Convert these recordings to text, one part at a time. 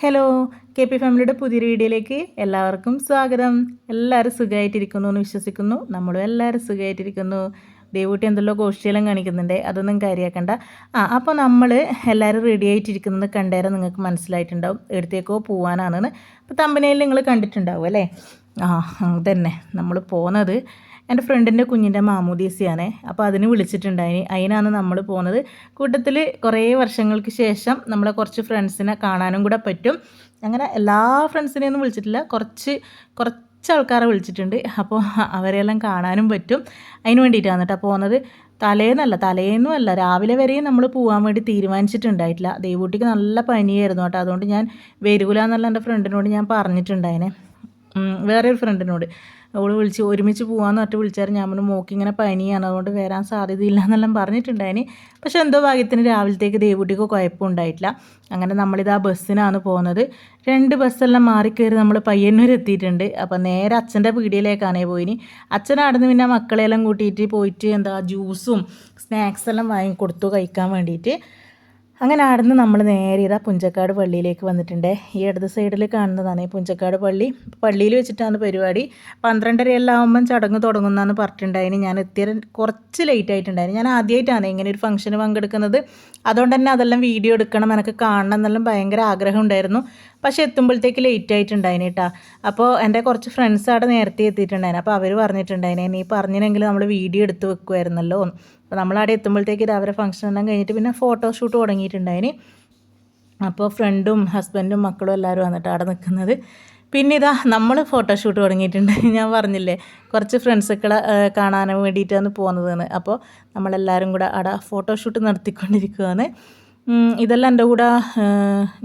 Hello K P ഫാമിലിയുടെ പുതിയൊരു വീഡിയോയിലേക്ക് എല്ലാവർക്കും സ്വാഗതം. എല്ലാവരും സുഖമായിട്ടിരിക്കുന്നു എന്ന് വിശ്വസിക്കുന്നു. നമ്മളും എല്ലാവരും സുഖമായിട്ടിരിക്കുന്നു. ദേവൂട്ടി എന്തെല്ലോ ഗോഷ്ഠിയെല്ലാം കാണിക്കുന്നുണ്ട്, അതൊന്നും കാര്യമാക്കണ്ട. അപ്പോൾ നമ്മൾ എല്ലാവരും റെഡി ആയിട്ടിരിക്കുന്നത് കണ്ടേരം നിങ്ങൾക്ക് മനസ്സിലായിട്ടുണ്ടാവും എടുത്തേക്കോ പോകാനാണെന്ന്. അപ്പോൾ തമ്പനയിൽ നിങ്ങൾ കണ്ടിട്ടുണ്ടാവും അല്ലേ? തന്നെ നമ്മൾ പോകുന്നത് എൻ്റെ ഫ്രണ്ടിൻ്റെ കുഞ്ഞിൻ്റെ മാമോദീസയാണ്. അപ്പോൾ അതിന് വിളിച്ചിട്ടുണ്ടായിന്, അതിനാണ് നമ്മൾ പോകുന്നത്. കൂട്ടത്തിൽ കുറേ വർഷങ്ങൾക്ക് ശേഷം നമ്മളെ കുറച്ച് ഫ്രണ്ട്സിനെ കാണാനും കൂടെ പറ്റും. അങ്ങനെ എല്ലാ ഫ്രണ്ട്സിനെയൊന്നും വിളിച്ചിട്ടില്ല, കുറച്ച് ആൾക്കാരെ വിളിച്ചിട്ടുണ്ട്. അപ്പോൾ അവരെല്ലാം കാണാനും പറ്റും. അതിന് വേണ്ടിയിട്ടാണ് കേട്ടോ പോകുന്നത്. തലേന്നുമല്ല രാവിലെ വരെയും നമ്മൾ പോകാൻ വേണ്ടി തീരുമാനിച്ചിട്ടുണ്ടായിട്ടില്ല. ദേവൂട്ടിക്ക് നല്ല പനിയായിരുന്നു കേട്ടോ. അതുകൊണ്ട് ഞാൻ വരൂല എന്നുള്ള എൻ്റെ ഫ്രണ്ടിനോട് ഞാൻ പറഞ്ഞിട്ടുണ്ടായിനെ, വേറെ ഒരു ഫ്രണ്ടിനോട്. അവൾ ഒരുമിച്ച് പോകാമെന്ന് പറഞ്ഞിട്ട് വിളിച്ചാൽ ഞാൻ മോക്ക് ഇങ്ങനെ പനിയാണ്, അതുകൊണ്ട് വരാൻ സാധ്യതയില്ല എന്നെല്ലാം പറഞ്ഞിട്ടുണ്ടായിന്. പക്ഷേ എന്തോ ഭാഗ്യത്തിന് രാവിലത്തേക്ക് ദേവൂട്ടിക്ക് കുഴപ്പമുണ്ടായിട്ടില്ല. അങ്ങനെ നമ്മളിത് ആ ബസ്സിനാണ് പോകുന്നത്. 2 ബസ്സെല്ലാം മാറിക്കയറി നമ്മൾ പയ്യന്നൂർ എത്തിയിട്ടുണ്ട്. അപ്പോൾ നേരെ അച്ഛൻ്റെ പീടികയിലേക്കാണേ പോയിന്. അച്ഛൻ അവിടെ നിന്ന് പിന്നെ മക്കളെല്ലാം കൂട്ടിയിട്ട് പോയിട്ട് ജ്യൂസും സ്നാക്സ് എല്ലാം വാങ്ങിക്കൊടുത്തു കഴിക്കാൻ വേണ്ടിയിട്ട്. അങ്ങനെ ആടുന്ന് നമ്മൾ നേരെ ഇതാ പുഞ്ചക്കാട് പള്ളിയിലേക്ക് വന്നിട്ടുണ്ട്. ഈ ഇടത് സൈഡിൽ കാണുന്നതാണ് പുഞ്ചക്കാട് പള്ളി. പള്ളിയിൽ വെച്ചിട്ടാണ് പരിപാടി. 12:30 എല്ലാം ആകുമ്പം ചടങ്ങ് തുടങ്ങുന്നതെന്ന് പറഞ്ഞിട്ടുണ്ടായിന്. ഞാൻ എത്തിയത് കുറച്ച് ലേറ്റ് ആയിട്ടുണ്ടായിരുന്നു. ഞാൻ ആദ്യമായിട്ടാണ് ഇങ്ങനെ ഒരു ഫംഗ്ഷന് പങ്കെടുക്കുന്നത്. അതുകൊണ്ട് തന്നെ അതെല്ലാം വീഡിയോ എടുക്കണം, എനിക്ക് കാണണം എന്നെല്ലാം ഭയങ്കര ആഗ്രഹം ഉണ്ടായിരുന്നു. പക്ഷേ എത്തുമ്പോഴത്തേക്ക് ലേറ്റ് ആയിട്ടുണ്ടായിന് കേട്ടോ. അപ്പോൾ എൻ്റെ കുറച്ച് ഫ്രണ്ട്സ് അവിടെ നേരത്തെ എത്തിയിട്ടുണ്ടായിരുന്നു. അപ്പോൾ അവർ പറഞ്ഞിട്ടുണ്ടായിനെ, നീ പറഞ്ഞിനെങ്കിൽ നമ്മൾ വീഡിയോ എടുത്ത് വെക്കുമായിരുന്നല്ലോ. അപ്പോൾ നമ്മളവിടെ എത്തുമ്പോഴത്തേക്ക് അവരെ ഫംഗ്ഷൻ എല്ലാം കഴിഞ്ഞിട്ട് പിന്നെ ഫോട്ടോഷൂട്ട് തുടങ്ങിയിട്ടുണ്ടായിന്. അപ്പോൾ ഫ്രണ്ടും ഹസ്ബൻഡും മക്കളും എല്ലാവരും വന്നിട്ട് അവിടെ നിൽക്കുന്നത്. പിന്നെ ഇതാ നമ്മൾ ഫോട്ടോഷൂട്ട് തുടങ്ങിയിട്ടുണ്ട്. ഞാൻ പറഞ്ഞില്ലേ കുറച്ച് ഫ്രണ്ട്സുകളെ കാണാൻ വേണ്ടിയിട്ടാണ് പോകുന്നതെന്ന്. അപ്പോൾ നമ്മളെല്ലാവരും കൂടെ അവിടെ ഫോട്ടോഷൂട്ട് നടത്തിക്കൊണ്ടിരിക്കുകയാണ്. ഇതെല്ലാം എൻ്റെ കൂടെ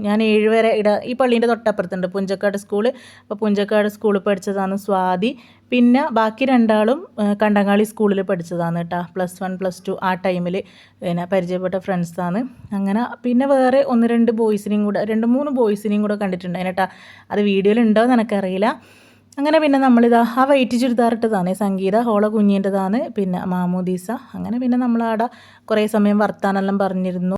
ഞാൻ 7 വരെ ഈ പള്ളീൻ്റെ തൊട്ടപ്പുറത്തുണ്ട് പുഞ്ചക്കാട് സ്കൂൾ. അപ്പോൾ പുഞ്ചക്കാട് സ്കൂളിൽ പഠിച്ചതാണ് സ്വാതി. പിന്നെ ബാക്കി 2 ആളും കണ്ടങ്ങാളി സ്കൂളിൽ പഠിച്ചതാണ് കേട്ടോ. +1 +2 ആ ടൈമിൽ പിന്നെ പരിചയപ്പെട്ട ഫ്രണ്ട്സാണ്. അങ്ങനെ പിന്നെ വേറെ 1-2 ബോയ്സിനെയും കൂടെ 2-3 ബോയ്സിനെയും കൂടെ കണ്ടിട്ടുണ്ടായിന് കേട്ടോ. അത് വീഡിയോയിൽ ഉണ്ടോ എന്ന് എനിക്കറിയില്ല. അങ്ങനെ പിന്നെ നമ്മളിതാ ആ വൈറ്റ് ചുരിദാറിട്ടതാണ് സംഗീത, ഹോള കുഞ്ഞിൻ്റെതാണ്, പിന്നെ മാമോദീസ. അങ്ങനെ പിന്നെ നമ്മളവിടെ കുറേ സമയം വർത്താനെല്ലാം പറഞ്ഞിരുന്നു.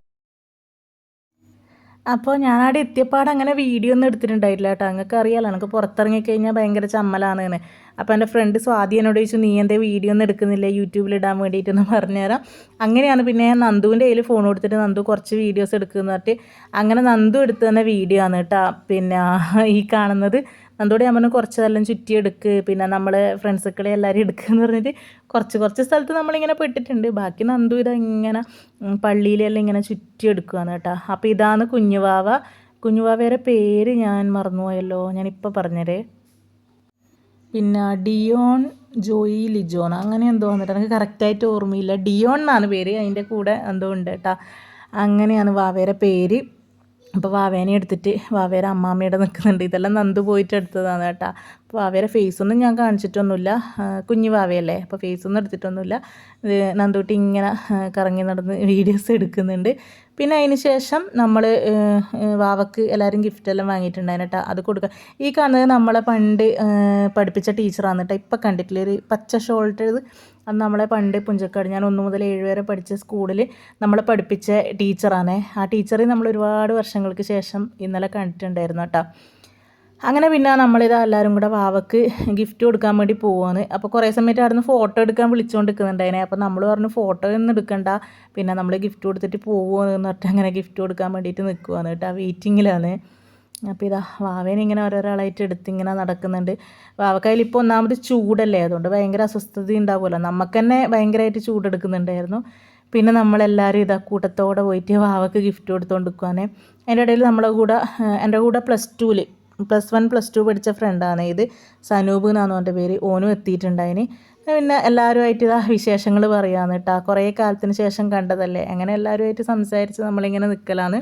അപ്പോൾ ഞാനവിടെ എത്തിയപ്പാട് അങ്ങനെ വീഡിയോ ഒന്നും എടുത്തിട്ടുണ്ടായിട്ടില്ല കേട്ടോ. നിങ്ങൾക്ക് അറിയാമല്ലോ എനിക്ക് പുറത്തിറങ്ങിക്കഴിഞ്ഞാൽ ഭയങ്കര ചമ്മലാണെന്ന്. അപ്പോൾ എൻ്റെ ഫ്രണ്ട് സ്വാതി എന്നോട് ചോദിച്ചു, നീ എന്തേ വീഡിയോ ഒന്നും എടുക്കുന്നില്ല യൂട്യൂബിൽ ഇടാൻ വേണ്ടിയിട്ടൊന്ന് പറഞ്ഞുതരാം. അങ്ങനെയാണ് പിന്നെ ഞാൻ നന്ദുവിൻ്റെ കയ്യിൽ ഫോൺ കൊടുത്തിട്ട് നന്ദു കുറച്ച് വീഡിയോസ് എടുക്കുമെന്ന് പറഞ്ഞിട്ട് അങ്ങനെ നന്ദു എടുത്തു തന്നെ വീഡിയോ ആണ് കേട്ടോ. പിന്നെ ഈ കാണുന്നത് നന്ദോടെ ഞാൻ പറഞ്ഞു കുറച്ചെല്ലാം ചുറ്റിയെടുക്ക്, പിന്നെ നമ്മൾ ഫ്രണ്ട്സുകളെ എല്ലാവരും എടുക്കുകയെന്ന് പറഞ്ഞിട്ട് കുറച്ച് സ്ഥലത്ത് നമ്മളിങ്ങനെ പെട്ടിട്ടുണ്ട്. ബാക്കി നന്ദു ഇങ്ങനെ പള്ളിയിലെല്ലാം ഇങ്ങനെ ചുറ്റിയെടുക്കുകയാണ് കേട്ടോ. അപ്പോൾ ഇതാണ് കുഞ്ഞുവാവയുടെ പേര് ഞാൻ മറന്നുപോയല്ലോ, ഞാനിപ്പോൾ പറഞ്ഞതേ. പിന്നെ ഡിയോൺ ജോയി ലിജോൺ അങ്ങനെ എന്തോ വന്നിട്ട് എനിക്ക് കറക്റ്റായിട്ട് ഓർമ്മയില്ല. ഡിയോൺ എന്നാണ് പേര്, അതിൻ്റെ കൂടെ എന്തോ ഉണ്ട് കേട്ടോ. അങ്ങനെയാണ് വാവയുടെ പേര്. അപ്പോൾ വാവേനെ എടുത്തിട്ട് വാവേരെ അമ്മാമ്മയുടെ നിൽക്കുന്നുണ്ട്. ഇതെല്ലാം നന്ദു പോയിട്ട് എടുത്തതാണ് കേട്ടോ. അപ്പോൾ വാവേരെ ഫേസൊന്നും ഞാൻ കാണിച്ചിട്ടൊന്നുമില്ല, കുഞ്ഞു വാവയല്ലേ, അപ്പോൾ ഫേസൊന്നും എടുത്തിട്ടൊന്നുമില്ല. നന്ദൂട്ടി ഇങ്ങനെ കറങ്ങി നടന്ന് വീഡിയോസ് എടുക്കുന്നുണ്ട്. പിന്നെ അതിന് ശേഷം നമ്മൾ വാവക്ക് എല്ലാവരും ഗിഫ്റ്റെല്ലാം വാങ്ങിയിട്ടുണ്ടായിരുന്നു കേട്ടോ. അത് കൊടുക്കുക. ഈ കാണുന്നത് നമ്മളെ പണ്ട് പഠിപ്പിച്ച ടീച്ചറാണ് കേട്ടോ. ഇപ്പം കണ്ടിട്ടില്ല ഒരു പച്ച ഷോൾട്ടേത്, അത് നമ്മളെ പണ്ട് പുഞ്ചക്കാട് ഞാൻ 1 മുതൽ 7 വരെ പഠിച്ച സ്കൂളിൽ നമ്മളെ പഠിപ്പിച്ച ടീച്ചറാണേ. ആ ടീച്ചറെ നമ്മൾ ഒരുപാട് വർഷങ്ങൾക്ക് ശേഷം ഇന്നലെ കണ്ടിട്ടുണ്ടായിരുന്നു കേട്ടോ. അങ്ങനെ പിന്നെ നമ്മളിത് എല്ലാവരും കൂടെ വാവക്ക് ഗിഫ്റ്റ് കൊടുക്കാൻ വേണ്ടി പോവാണ്. അപ്പോൾ കുറേ സമയത്ത് അവിടെ നിന്ന് ഫോട്ടോ എടുക്കാൻ വിളിച്ചുകൊണ്ട് നിൽക്കുന്നുണ്ടായിനെ. അപ്പോൾ നമ്മൾ പറഞ്ഞു ഫോട്ടോ ഒന്നും എടുക്കണ്ട, പിന്നെ നമ്മൾ ഗിഫ്റ്റ് കൊടുത്തിട്ട് പോകുമെന്ന് പറഞ്ഞിട്ട് അങ്ങനെ ഗിഫ്റ്റ് കൊടുക്കാൻ വേണ്ടിയിട്ട് നിൽക്കുവാണ് കേട്ടോ. വെയിറ്റിങ്ങിലാണ്. അപ്പോൾ ഇതാ വാവേനെ ഇങ്ങനെ ഓരോരാളായിട്ട് എടുത്തിങ്ങനെ നടക്കുന്നുണ്ട്. വാവക്കയിൽ ഇപ്പോൾ ഒന്നാമത് ചൂടല്ലേ, അതുകൊണ്ട് ഭയങ്കര അസ്വസ്ഥത ഉണ്ടാവുമല്ലോ. നമുക്ക് തന്നെ ഭയങ്കരമായിട്ട് ചൂടെടുക്കുന്നുണ്ടായിരുന്നു. പിന്നെ നമ്മളെല്ലാവരും ഇതാ കൂട്ടത്തോടെ പോയിട്ട് വാവക്ക് ഗിഫ്റ്റ് കൊടുത്തുകൊണ്ട് നിൽക്കുവാനേ. അതിൻ്റെ ഇടയിൽ എൻ്റെ കൂടെ +1 +2 പഠിച്ച ഫ്രണ്ടാണ് ഇത്, സനൂപ് എന്നാണ് അവൻ്റെ പേര്. ഓനും എത്തിയിട്ടുണ്ടായിന്. പിന്നെ എല്ലാവരുമായിട്ട് ഇതാ വിശേഷങ്ങൾ പറയാമെന്ന് കേട്ടോ. കുറേ കാലത്തിന് ശേഷം കണ്ടതല്ലേ, അങ്ങനെ എല്ലാവരുമായിട്ട് സംസാരിച്ച് നമ്മളിങ്ങനെ നിൽക്കലാണ്.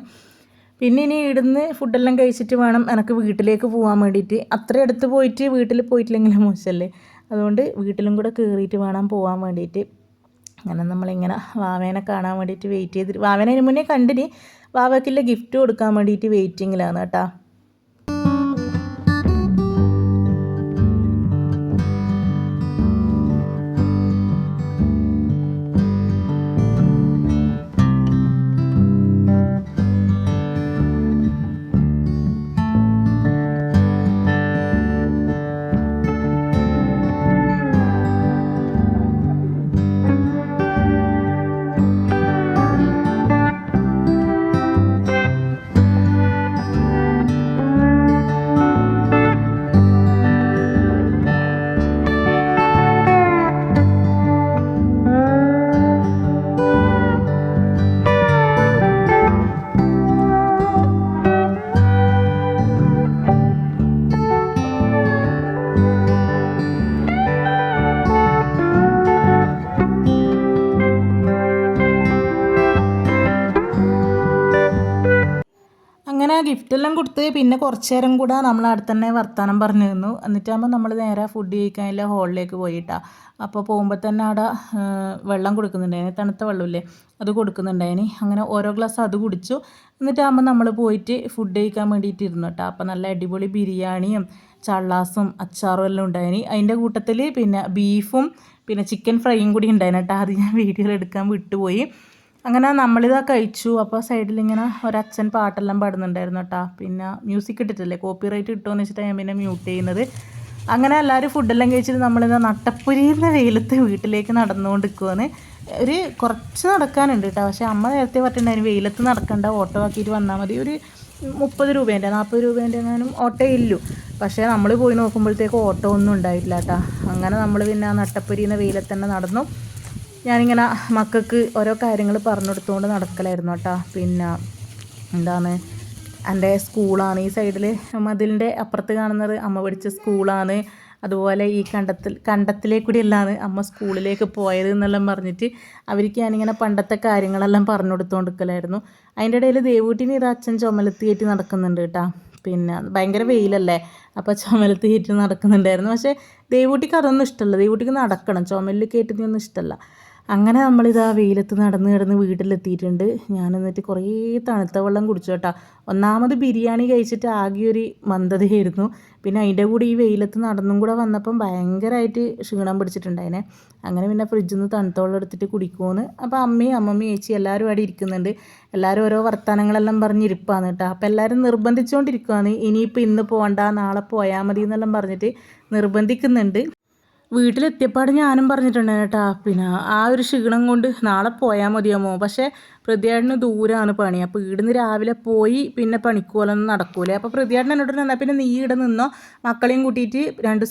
പിന്നെ ഇനി ഇവിടുന്ന് ഫുഡെല്ലാം കഴിച്ചിട്ട് വേണം എനിക്ക് വീട്ടിലേക്ക് പോകാൻ വേണ്ടിയിട്ട്. അത്ര അടുത്ത് പോയിട്ട് വീട്ടിൽ പോയിട്ടില്ലെങ്കിലും മോശമല്ലേ, അതുകൊണ്ട് വീട്ടിലും കൂടെ കയറിയിട്ട് വേണം പോകാൻ വേണ്ടിയിട്ട്. അങ്ങനെ നമ്മളിങ്ങനെ വാവേനെ കാണാൻ വേണ്ടിയിട്ട് വെയിറ്റ് ചെയ്തിട്ട്, വാവേനെ അതിന് മുന്നേ കണ്ടിന്, വാവയ്ക്കുള്ള ഗിഫ്റ്റ് കൊടുക്കാൻ വേണ്ടിയിട്ട് വെയിറ്റിങ്ങിലാണ് കേട്ടോ. ലിഫ്റ്റെല്ലാം കൊടുത്ത് പിന്നെ കുറച്ച് നേരം കൂടെ നമ്മൾ അവിടെ തന്നെ വർത്തമാനം പറഞ്ഞു നിന്നു. എന്നിട്ടാകുമ്പോൾ നമ്മൾ നേരെ ഫുഡ് കഴിക്കാനുള്ള ഹോളിലേക്ക് പോയിട്ടാ. അപ്പോൾ പോകുമ്പോൾ തന്നെ അവിടെ വെള്ളം കൊടുക്കുന്നുണ്ടായിന്, തണുത്ത വെള്ളമില്ലേ അത് കൊടുക്കുന്നുണ്ടായിന്. അങ്ങനെ ഓരോ ഗ്ലാസ് അത് കുടിച്ചു. എന്നിട്ടാകുമ്പോൾ നമ്മൾ പോയിട്ട് ഫുഡ് കഴിക്കാൻ വേണ്ടിയിട്ട് ഇരുന്നു കേട്ടോ. അപ്പോൾ നല്ല അടിപൊളി ബിരിയാണിയും ചള്ളാസും അച്ചാറും എല്ലാം ഉണ്ടായിന്. അതിൻ്റെ കൂട്ടത്തിൽ പിന്നെ ബീഫും പിന്നെ ചിക്കൻ ഫ്രൈയും കൂടി ഉണ്ടായിന് കേട്ടോ. അത് ഞാൻ വീഡിയോയിൽ എടുക്കാൻ വിട്ടുപോയി. അങ്ങനെ നമ്മളിതാ കഴിച്ചു. അപ്പോൾ സൈഡിലിങ്ങനെ ഒരച്ഛൻ പാട്ടെല്ലാം പാടുന്നുണ്ടായിരുന്നു കേട്ടോ. പിന്നെ മ്യൂസിക് ഇട്ടിട്ടില്ലേ, കോപ്പി റൈറ്റ് കിട്ടുമെന്ന് വെച്ചിട്ടാണ് ഞാൻ പിന്നെ മ്യൂട്ട് ചെയ്യുന്നത്. അങ്ങനെ എല്ലാവരും ഫുഡെല്ലാം കഴിച്ചിട്ട് നമ്മളിതാ നട്ടപ്പൊരിയുന്ന വെയിലത്ത് വീട്ടിലേക്ക് നടന്നുകൊണ്ടിരിക്കുവാണ്. ഒരു കുറച്ച് നടക്കാനുണ്ട് കേട്ടോ. പക്ഷേ അമ്മ നേരത്തെ പറഞ്ഞിട്ടുണ്ടായിരുന്നു വെയിലത്ത് നടക്കണ്ട, ഓട്ടോ ആക്കിയിട്ട് വന്നാൽ മതി. ഒരു 30 രൂപേൻ്റെ 40 രൂപേൻ്റെ എങ്ങാനും ഓട്ടോ ഇല്ലു. പക്ഷേ നമ്മൾ പോയി നോക്കുമ്പോഴത്തേക്ക് ഓട്ടോ ഒന്നും ഉണ്ടായിട്ടില്ല കേട്ടോ. അങ്ങനെ നമ്മൾ പിന്നെ ആ നട്ടപ്പൊരിയുന്ന വെയിലത്ത് തന്നെ നടന്നു. ഞാനിങ്ങനെ മക്കൾക്ക് ഓരോ കാര്യങ്ങൾ പറഞ്ഞു കൊടുത്തുകൊണ്ട് നടക്കലായിരുന്നു കേട്ടോ. പിന്നെ എന്താണ്, എൻ്റെ സ്കൂളാണ് ഈ സൈഡിൽ, മതിലിൻ്റെ അപ്പുറത്ത് കാണുന്നത് അമ്മ പഠിച്ച സ്കൂളാണ്. അതുപോലെ ഈ കണ്ടത്തിലേക്കൂടിയല്ലാണ് അമ്മ സ്കൂളിലേക്ക് പോയത് എന്നെല്ലാം പറഞ്ഞിട്ട് അവർക്ക് ഞാനിങ്ങനെ പണ്ടത്തെ കാര്യങ്ങളെല്ലാം പറഞ്ഞു കൊടുത്തുകൊണ്ടിരിക്കലായിരുന്നു. അതിൻ്റെ ഇടയിൽ ദേവൂട്ടിന് ഇത് അച്ഛൻ ചുമലത്ത് കയറ്റി നടക്കുന്നുണ്ട് കേട്ടോ. പിന്നെ ഭയങ്കര വെയിലല്ലേ, അപ്പോൾ ചുമലത്ത് കയറ്റി നടക്കുന്നുണ്ടായിരുന്നു. പക്ഷേ ദേവൂട്ടിക്ക് അതൊന്നും ഇഷ്ടമല്ല, ദേവൂട്ടിക്ക് നടക്കണം, ചുമലിൽ കയറ്റുന്നതൊന്നും ഇഷ്ടമല്ല. അങ്ങനെ നമ്മളിതാ വെയിലത്ത് നടന്ന് വീട്ടിലെത്തിയിട്ടുണ്ട്. ഞാൻ എന്നിട്ട് കുറേ തണുത്ത വെള്ളം കുടിച്ചു കേട്ടോ. ഒന്നാമത് ബിരിയാണി കഴിച്ചിട്ട് ആകെ ഒരു മന്ദതയായിരുന്നു. പിന്നെ അതിൻ്റെ കൂടെ ഈ വെയിലത്ത് നടന്നും കൂടെ വന്നപ്പം ഭയങ്കരമായിട്ട് ക്ഷീണം പിടിച്ചിട്ടുണ്ടായിനെ. അങ്ങനെ പിന്നെ ഫ്രിഡ്ജിൽ നിന്ന് തണുത്ത വെള്ളം എടുത്തിട്ട് കുടിക്കുമെന്ന്. അപ്പോൾ അമ്മയും ചേച്ചി എല്ലാവരും അവിടെ ഇരിക്കുന്നുണ്ട്. എല്ലാവരും ഓരോ വർത്തമാനങ്ങളെല്ലാം പറഞ്ഞിരിപ്പാണ് കേട്ടോ. അപ്പോൾ എല്ലാവരും നിർബന്ധിച്ചുകൊണ്ടിരിക്കുകയാണ്, ഇനിയിപ്പോൾ ഇന്ന് പോകണ്ട നാളെ പോയാൽ മതി എന്നെല്ലാം പറഞ്ഞിട്ട് നിർബന്ധിക്കുന്നുണ്ട്. വീട്ടിലെത്തിയപ്പാട് ഞാനും പറഞ്ഞിട്ടുണ്ടായിരുന്നു കേട്ടോ. പിന്നെ ആ ഒരു ക്ഷീണം കൊണ്ട് നാളെ പോയാൽ മതിയാമോ. പക്ഷേ പ്രതിയാടിന് ദൂരമാണ് പണി. അപ്പോൾ ഇവിടുന്ന് രാവിലെ പോയി പിന്നെ പണിക്കോലൊന്നും നടക്കൂലേ. അപ്പോൾ പ്രതിയാടിന് എന്നോട് എന്നാൽ പിന്നെ നീ ഇവിടെ നിന്നോ, മക്കളെയും കൂട്ടിയിട്ട് 2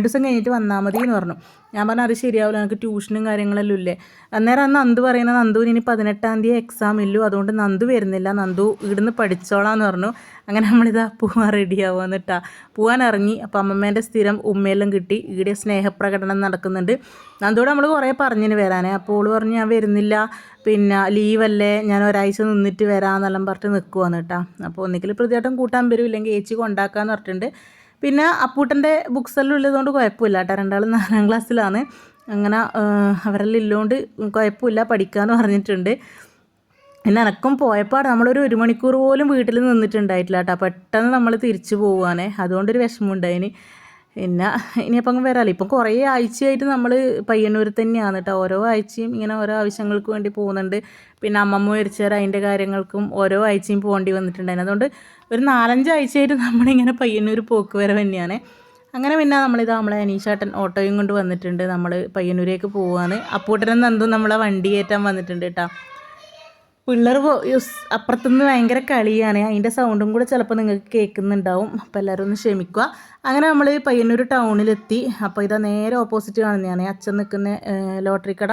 ദിവസം കഴിഞ്ഞിട്ട് വന്നാൽ മതി എന്ന് പറഞ്ഞു. ഞാൻ പറഞ്ഞു അത് ശരിയാവില്ല, എനിക്ക് ട്യൂഷനും കാര്യങ്ങളെല്ലാം ഇല്ലേ. അന്നേരം നന്ദു പറയുന്നത് നന്ദുവിന് ഇനി 18-ാം തീയതി എക്സാം ഇല്ലു, അതുകൊണ്ട് നന്ദു വരുന്നില്ല, നന്ദു ഇവിടുന്ന് പഠിച്ചോളാന്ന് പറഞ്ഞു. അങ്ങനെ നമ്മളിതാ പോവാൻ റെഡിയാവുക കേട്ടോ. പോകാൻ ഇറങ്ങി. അപ്പോൾ അമ്മമ്മേൻ്റെ സ്ഥിരം ഉമ്മയെല്ലാം കിട്ടി. ഇവിടെ സ്നേഹപ്രകടനം നടക്കുന്നുണ്ട്. നന്ദുവിടെ നമ്മൾ കുറേ പറഞ്ഞിന് വരാനേ. അപ്പോൾ ഓള് പറഞ്ഞു ഞാൻ വരുന്നില്ല, പിന്നെ ലീവല്ലേ, ഞാൻ ഒരാഴ്ച നിന്നിട്ട് വരാമെന്നെല്ലാം പറഞ്ഞിട്ട് നിൽക്കുവാന്ന് കേട്ടോ. അപ്പോൾ ഒന്നിക്കൽ പ്രതിയാട്ടം കൂട്ടാൻ വരും, ഇല്ലെങ്കിൽ ഏച്ചി കൊണ്ടാക്കാമെന്ന് പറഞ്ഞിട്ടുണ്ട്. പിന്നെ അപ്പൂട്ടൻ്റെ ബുക്സ് എല്ലാം ഉള്ളതുകൊണ്ട് കുഴപ്പമില്ല കേട്ടോ. രണ്ടാളും 4-ാം ക്ലാസ്സിലാണ്. അങ്ങനെ അവരെല്ലാം ഇല്ലോണ്ട് കുഴപ്പമില്ല, പഠിക്കാമെന്ന് പറഞ്ഞിട്ടുണ്ട്. പിന്നെ എനക്കും പോയപ്പാട് നമ്മളൊരു 1 മണിക്കൂർ പോലും വീട്ടിൽ നിന്നിട്ടുണ്ടായിട്ടില്ല കേട്ടോ. പെട്ടെന്ന് നമ്മൾ തിരിച്ചു പോവുകയാണേ, അതുകൊണ്ടൊരു വിഷമമുണ്ടായിന്. പിന്നെ ഇനിയിപ്പം അങ്ങ് വരാമല്ലോ. ഇപ്പം കുറേ ആഴ്ചയായിട്ട് നമ്മൾ പയ്യന്നൂർ തന്നെയാണ് കേട്ടോ. ഓരോ ആഴ്ചയും ഇങ്ങനെ ഓരോ ആവശ്യങ്ങൾക്ക് വേണ്ടി പോകുന്നുണ്ട്. പിന്നെ അമ്മമ്മ മരിച്ചേരം അതിൻ്റെ കാര്യങ്ങൾക്കും ഓരോ ആഴ്ചയും പോകേണ്ടി വന്നിട്ടുണ്ടായിരുന്നു. അതുകൊണ്ട് ഒരു 4-5 ആഴ്ചയായിട്ട് നമ്മളിങ്ങനെ പയ്യന്നൂർ പോക്ക് വരവ് തന്നെയാണ്. അങ്ങനെ പിന്നെ നമ്മളെ അനീഷേട്ടൻ ഓട്ടോയും കൊണ്ട് വന്നിട്ടുണ്ട്. നമ്മൾ പയ്യന്നൂരേക്ക് പോവുകയാണ്. അപ്പൂട്ടനും നന്ദും നമ്മളെ വണ്ടി കയറ്റാൻ വന്നിട്ടുണ്ട് കേട്ടോ. പിള്ളേർ അപ്പുറത്തുനിന്ന് ഭയങ്കര കളിയാണ്, അതിൻ്റെ സൗണ്ടും കൂടെ ചിലപ്പോൾ നിങ്ങൾക്ക് കേൾക്കുന്നുണ്ടാവും. അപ്പോൾ എല്ലാവരും ഒന്ന് ക്ഷമിക്കുക. അങ്ങനെ നമ്മൾ പയ്യന്നൂർ ടൗണിലെത്തി. അപ്പോൾ ഇതാ നേരെ ഓപ്പോസിറ്റ് കാണുന്നതാണ് അച്ഛൻ നിൽക്കുന്ന ലോട്ടറി കട.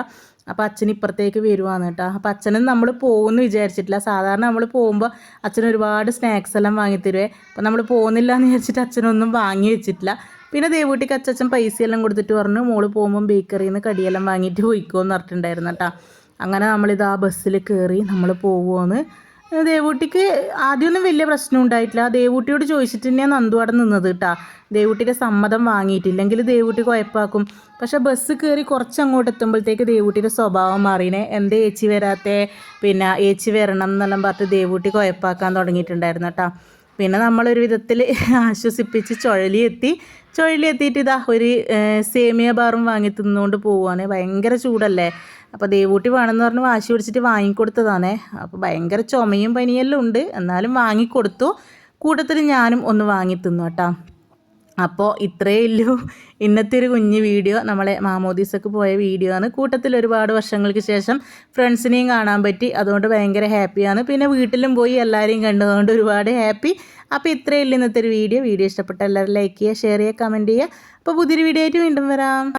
അപ്പോൾ അച്ഛൻ ഇപ്പുറത്തേക്ക് വരുവാണ് കേട്ടോ. അപ്പോൾ അച്ഛനും നമ്മൾ പോകുമെന്ന് വിചാരിച്ചിട്ടില്ല. സാധാരണ നമ്മൾ പോകുമ്പോൾ അച്ഛൻ ഒരുപാട് സ്നാക്സ് എല്ലാം വാങ്ങിത്തരുവേ. അപ്പോൾ നമ്മൾ പോകുന്നില്ല എന്ന് വിചാരിച്ചിട്ട് അച്ഛനൊന്നും വാങ്ങി വെച്ചിട്ടില്ല. പിന്നെ ദേവൂട്ടിക്ക് അച്ഛൻ പൈസയെല്ലാം കൊടുത്തിട്ട് പറഞ്ഞു മോള് പോകുമ്പോൾ ബേക്കറിയിൽ നിന്ന് കടിയെല്ലാം വാങ്ങിയിട്ട് പോയിക്കോന്ന് പറഞ്ഞിട്ടുണ്ടായിരുന്നു കേട്ടോ. അങ്ങനെ നമ്മളിത് ആ ബസ്സിൽ കയറി നമ്മൾ പോവുമെന്ന്. ദേവൂട്ടിക്ക് ആദ്യമൊന്നും വലിയ പ്രശ്നം ഉണ്ടായിട്ടില്ല. ദേവൂട്ടിയോട് ചോദിച്ചിട്ട് തന്നെയാണ് നന്ദു അവിടെ നിന്നത് കേട്ടോ. ദേവൂട്ടിയുടെ സമ്മതം വാങ്ങിയിട്ടില്ലെങ്കിൽ ദേവൂട്ടി കുഴപ്പമാക്കും. പക്ഷെ ബസ് കയറി കുറച്ചങ്ങോട്ട് എത്തുമ്പോഴത്തേക്ക് ദേവൂട്ടിയുടെ സ്വഭാവം മാറിയേ. എന്തേ ഏച്ചി വരാത്തേ, പിന്നെ ഏച്ചി വരണം എന്നെല്ലാം പറഞ്ഞിട്ട് ദേവൂട്ടി കുഴപ്പമാക്കാൻ തുടങ്ങിയിട്ടുണ്ടായിരുന്നു കേട്ടോ. പിന്നെ നമ്മളൊരു വിധത്തിൽ ആശ്വസിപ്പിച്ച് ചുഴലിയെത്തിയിട്ട് ഇതാ ഒരു സേമിയ ബാറും വാങ്ങി തിന്നുകൊണ്ട് പോവുകയാണ്. ഭയങ്കര ചൂടല്ലേ. അപ്പോൾ ദേവൂട്ടി വേണമെന്ന് പറഞ്ഞ് വാശി പിടിച്ചിട്ട് വാങ്ങിക്കൊടുത്തതാണേ. അപ്പോൾ ഭയങ്കര ചുമയും പനിയെല്ലാം ഉണ്ട്, എന്നാലും വാങ്ങിക്കൊടുത്തു. കൂട്ടത്തിൽ ഞാനും ഒന്ന് വാങ്ങി തിന്നു കേട്ടോ. അപ്പോൾ ഇത്രയേ ഉള്ളൂ ഇന്നത്തെ ഒരു കുഞ്ഞ് വീഡിയോ. നമ്മളെ മാമോദീസക്ക് പോയ വീഡിയോ ആണ്. കൂട്ടത്തിൽ ഒരുപാട് വർഷങ്ങൾക്ക് ശേഷം ഫ്രണ്ട്സിനെയും കാണാൻ പറ്റി, അതുകൊണ്ട് ഭയങ്കര ഹാപ്പിയാണ്. പിന്നെ വീട്ടിലും പോയി എല്ലാവരെയും കണ്ടതുകൊണ്ട് ഒരുപാട് ഹാപ്പി. അപ്പോൾ ഇത്രയേ ഉള്ളൂ ഇന്നത്തെ ഒരു വീഡിയോ. ഇഷ്ടപ്പെട്ട എല്ലാവരും ലൈക്ക് ചെയ്യുക, ഷെയർ ചെയ്യുക, കമൻറ്റ് ചെയ്യുക. അപ്പോൾ പുതിയൊരു വീഡിയോ ആയിട്ട് വീണ്ടും വരാം.